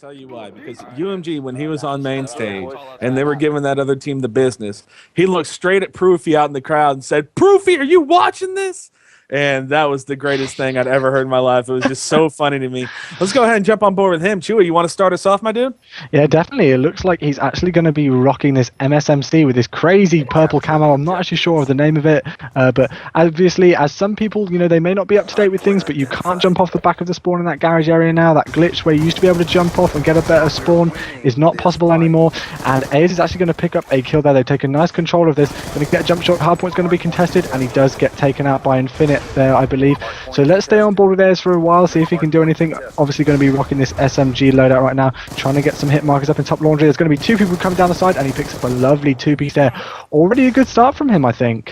Tell you why, because UMG, when he was on main stage and they were giving that other team the business, he looked straight at Proofy out in the crowd and said, "Proofy, are you watching this?" And that was the greatest thing I'd ever heard in my life. It was just so funny to me. Let's go ahead and jump on board with him. Chewy, you want to start us off, my dude? Yeah, definitely. It looks like he's actually going to be rocking this MSMC with this crazy purple camo. I'm not actually sure of the name of it, but obviously, as some people, they may not be up to date with things, but you can't jump off the back of the spawn in that garage area now. That glitch where you used to be able to jump off and get a better spawn is not possible anymore. And Ayers is actually going to pick up a kill there. They take a nice control of this. Going to get a jump shot. Hardpoint's going to be contested, and he does get taken out by Infinite there, I believe. So let's stay on board with Ayers for a while, see if he can do anything. Obviously going to be rocking this SMG loadout right now, trying to get some hit markers up in top laundry. There's going to be two people coming down the side, and he picks up a lovely two-piece there. Already a good start from him, I think.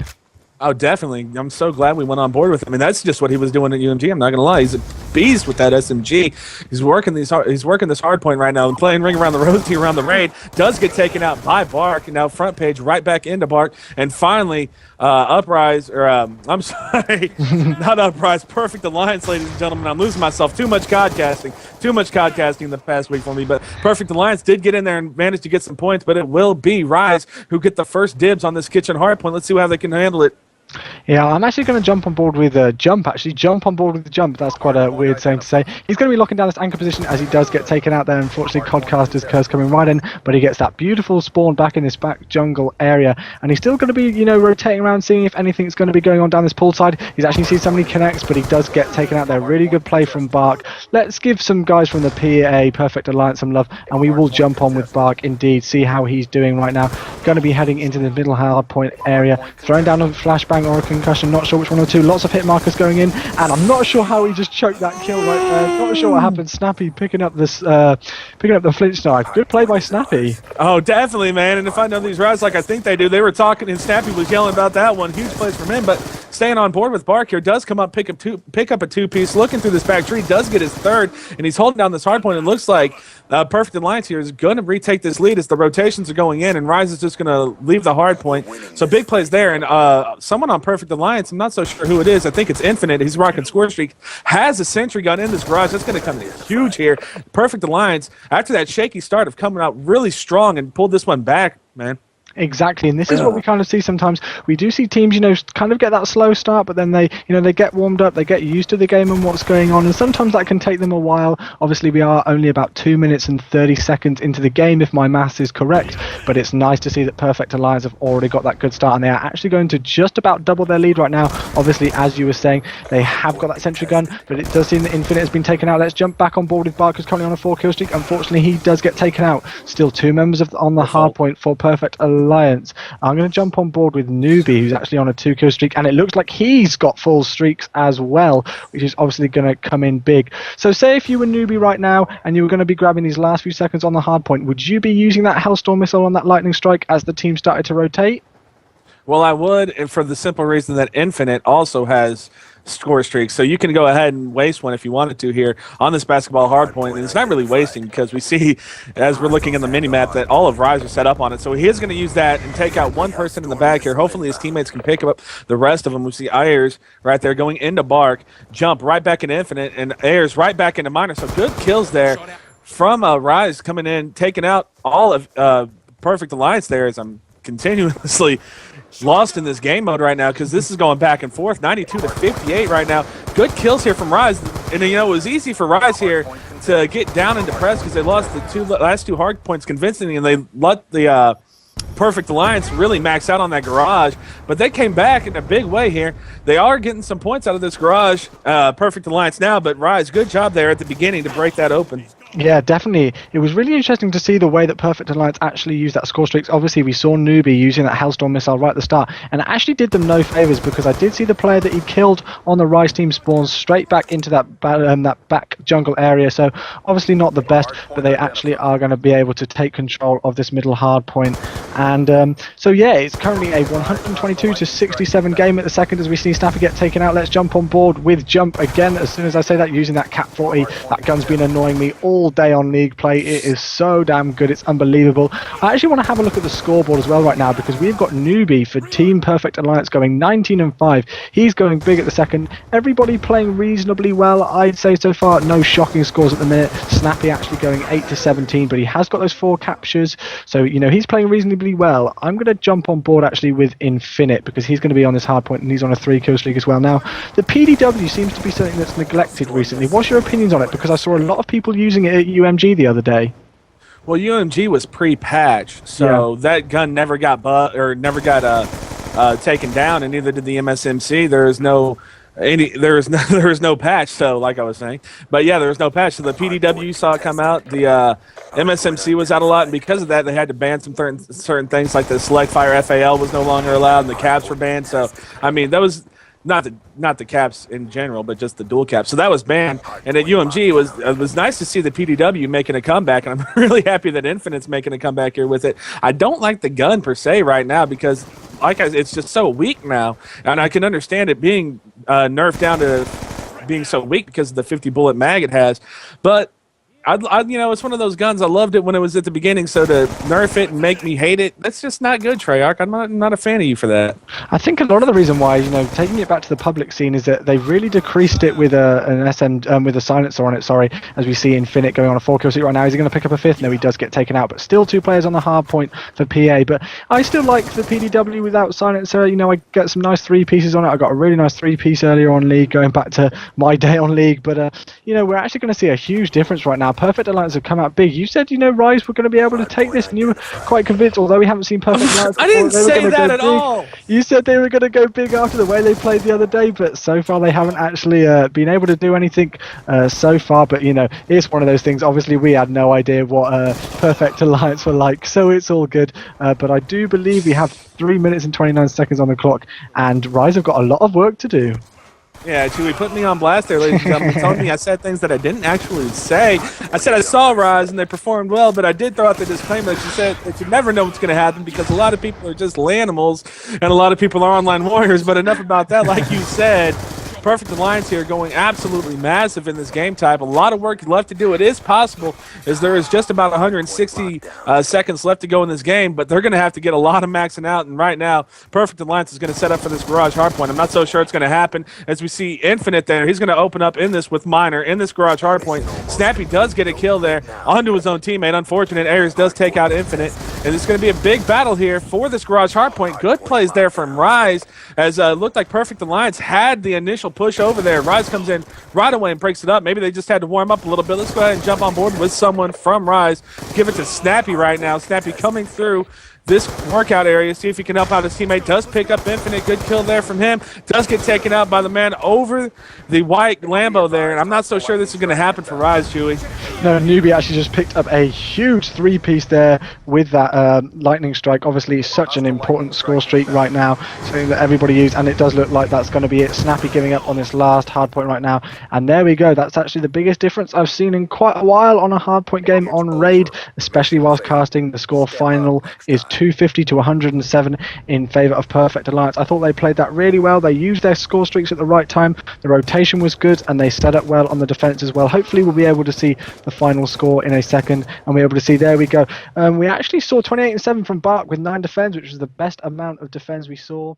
Oh, definitely. I'm so glad we went on board with him. I mean, that's just what he was doing at UMG. I'm not going to lie. He's a beast with that SMG. He's working this hard point right now and playing ring around the rosy around the raid. Does get taken out by Bark. And now front page right back into Bark. And finally, Uprise, or I'm sorry, not Uprise, Perfect Alliance, ladies and gentlemen. I'm losing myself. Too much codcasting the past week for me. But Perfect Alliance did get in there and managed to get some points. But it will be Rise who get the first dibs on this kitchen hardpoint. Let's see how they can handle it. Yeah, I'm actually going to jump on board with Jump, actually. Jump on board with the Jump. That's quite a weird thing to say. He's going to be locking down this anchor position as he does get taken out there. Unfortunately, Codcaster's curse coming right in, but he gets that beautiful spawn back in this back jungle area. And he's still going to be, rotating around, seeing if anything's going to be going on down this pool side. He's actually seen somebody connects, but he does get taken out there. Really good play from Bark. Let's give some guys from the PA Perfect Alliance some love, and we will jump on with Bark indeed, see how he's doing right now. Going to be heading into the middle hard point area, throwing down a flashbang or a concussion, not sure which one or two. Lots of hit markers going in, and I'm not sure how he just choked that kill right there. Not sure what happened. Snappy picking up the flinch knife. Good play by Snappy. Oh, definitely, man. And if I know these routes like I think they do, they were talking and Snappy was yelling about that one. Huge plays from him, but staying on board with Bark here, does come up, pick up a two-piece, looking through this back tree, does get his third, and he's holding down this hard point. It looks like Perfect Alliance here is going to retake this lead as the rotations are going in, and Rise is just going to leave the hard point. So big plays there, and someone on Perfect Alliance, I'm not so sure who it is. I think it's Infinite. He's rocking score streak. Has a sentry gun in this garage. That's going to come in huge here. Perfect Alliance, after that shaky start of coming out really strong and pulled this one back, man. Exactly, and this is what we kind of see sometimes. We do see teams, kind of get that slow start, but then they get warmed up, they get used to the game and what's going on, and sometimes that can take them a while. Obviously, we are only about 2 minutes and 30 seconds into the game, if my maths is correct, but it's nice to see that Perfect Alliance have already got that good start, and they are actually going to just about double their lead right now. Obviously, as you were saying, they have got that sentry gun, but it does seem that Infinite has been taken out. Let's jump back on board with Bark, who's currently on a 4-kill streak. Unfortunately, he does get taken out. Still 2 members on the hard point for Perfect Alliance. I'm going to jump on board with Newbie, who's actually on a 2-kill streak, and it looks like he's got full streaks as well, which is obviously going to come in big. So say if you were Newbie right now and you were going to be grabbing these last few seconds on the hard point, would you be using that Hellstorm missile on that lightning strike as the team started to rotate? Well, I would, and for the simple reason that Infinite also has score streaks, so you can go ahead and waste one if you wanted to here on this basketball hard point, and it's not really wasting because we see, as we're looking in the mini-map, that all of Rise are set up on it, so he is going to use that and take out one person in the back here. Hopefully his teammates can pick up the rest of them. We see Ayers right there going into Bark, jump right back into Infinite, and Ayers right back into Miner, so good kills there from Rise coming in, taking out all of Perfect Alliance there, as I'm continuously lost in this game mode right now because this is going back and forth. 92 to 58 right now. Good kills here from Rise, and it was easy for Rise here to get down and depressed because they lost the last two hard points convincingly, and they let the Perfect Alliance really max out on that garage, but they came back in a big way here. They are getting some points out of this garage, Perfect Alliance now, but Rise, good job there at the beginning to break that open. Yeah, definitely. It was really interesting to see the way that Perfect Alliance actually used that score streaks. Obviously, we saw Newbie using that Hellstorm missile right at the start, and it actually did them no favors because I did see the player that he killed on the Rise team spawn straight back into that back jungle area. So obviously not the best, but they actually are going to be able to take control of this middle hard point. And so yeah, it's currently a 122-67 game at the second as we see Snappy get taken out. Let's jump on board with Jump again. As soon as I say that, using that Cat 40, that gun's been annoying me all day on League play. It is so damn good, it's unbelievable. I actually want to have a look at the scoreboard as well right now, because we've got Newbie for Team Perfect Alliance going 19-5. He's going big at the second. Everybody playing reasonably well, I'd say so far. No shocking scores at the minute. Snappy actually going 8-17, but he has got those 4 captures, so you know he's playing reasonably well. I'm going to jump on board actually with Infinite, because he's going to be on this Hardpoint and he's on a 3-kill streak as well. Now, the PDW seems to be something that's neglected recently. What's your opinions on it? Because I saw a lot of people using it at UMG the other day. Well, UMG was pre-patch, so that gun never got taken down, and neither did the MSMC. There is no patch, so like I was saying. But yeah, there was no patch. So the PDW saw it come out. The MSMC was out a lot, and because of that, they had to ban some certain things, like the Select Fire FAL was no longer allowed, and the caps were banned. So, I mean, that was not the caps in general, but just the dual caps. So that was banned. And at UMG, it was nice to see the PDW making a comeback, and I'm really happy that Infinite's making a comeback here with it. I don't like the gun per se right now, because it's just so weak now, and I can understand it being nerfed down to being so weak because of the 50 bullet mag it has, but it's one of those guns. I loved it when it was at the beginning, so to nerf it and make me hate it, that's just not good, Treyarch. I'm not a fan of you for that. I think a lot of the reason why, taking it back to the public scene is that they've really decreased it with an SM with a silencer on it. Sorry, as we see Infinite going on a 4-kill streak right now. Is he going to pick up a 5th? No, he does get taken out, but still 2 players on the hard point for PA. But I still like the PDW without silencer. I get some nice 3-pieces on it. I got a really nice 3-piece earlier on League, going back to my day on League. But we're actually going to see a huge difference right now. Perfect Alliance have come out big. You said, Rise were going to be able to take this, and you were quite convinced, although we haven't seen Perfect Alliance before. I didn't say that at all. You said they were going to go big after the way they played the other day, but so far they haven't actually been able to do anything so far. But, it's one of those things. Obviously, we had no idea what Perfect Alliance were like, so it's all good. But I do believe we have 3 minutes and 29 seconds on the clock, and Rise have got a lot of work to do. Yeah, Chewy put me on blast there, ladies and gentlemen, telling me I said things that I didn't actually say. I said I saw Rise and they performed well, but I did throw out the disclaimer that you said that you never know what's going to happen, because a lot of people are just Lanimals and a lot of people are online warriors. But enough about that. Like you said, Perfect Alliance here going absolutely massive in this game type. A lot of work left to do. It is possible, as there is just about 160 seconds left to go in this game, but they're going to have to get a lot of maxing out. And right now, Perfect Alliance is going to set up for this Garage Hardpoint. I'm not so sure it's going to happen, as we see Infinite there. He's going to open up in this with Miner in this Garage Hardpoint. Snappy does get a kill there onto his own teammate. Unfortunate Ayers does take out Infinite, and it's going to be a big battle here for this Garage Hardpoint. Good plays there from Rise, as it looked like Perfect Alliance had the initial push over there. Rise comes in right away and breaks it up. Maybe they just had to warm up a little bit. Let's go ahead and jump on board with someone from Rise. Give it to Snappy right now. Snappy coming through this workout area, see if he can help out his teammate. Does pick up Infinite. Good kill there from him. Does get taken out by the man over the white Lambo there, and I'm not so sure this is going to happen for Rise, Chewy. No, Newbie actually just picked up a huge 3-piece there with that lightning strike. Obviously, such an important score streak right now, something that everybody used, and it does look like that's going to be it. Snappy giving up on this last hardpoint right now, and there we go. That's actually the biggest difference I've seen in quite a while on a hardpoint game on Raid, especially whilst casting. The score final is 250 to 107 in favor of Perfect Alliance. I thought they played that really well. They used their score streaks at the right time. The rotation was good, and they set up well on the defense as well. Hopefully we'll be able to see the final score in a second, and we're able to see, there we go. We actually saw 28-7 from Bark with 9 defense, which was the best amount of defense we saw.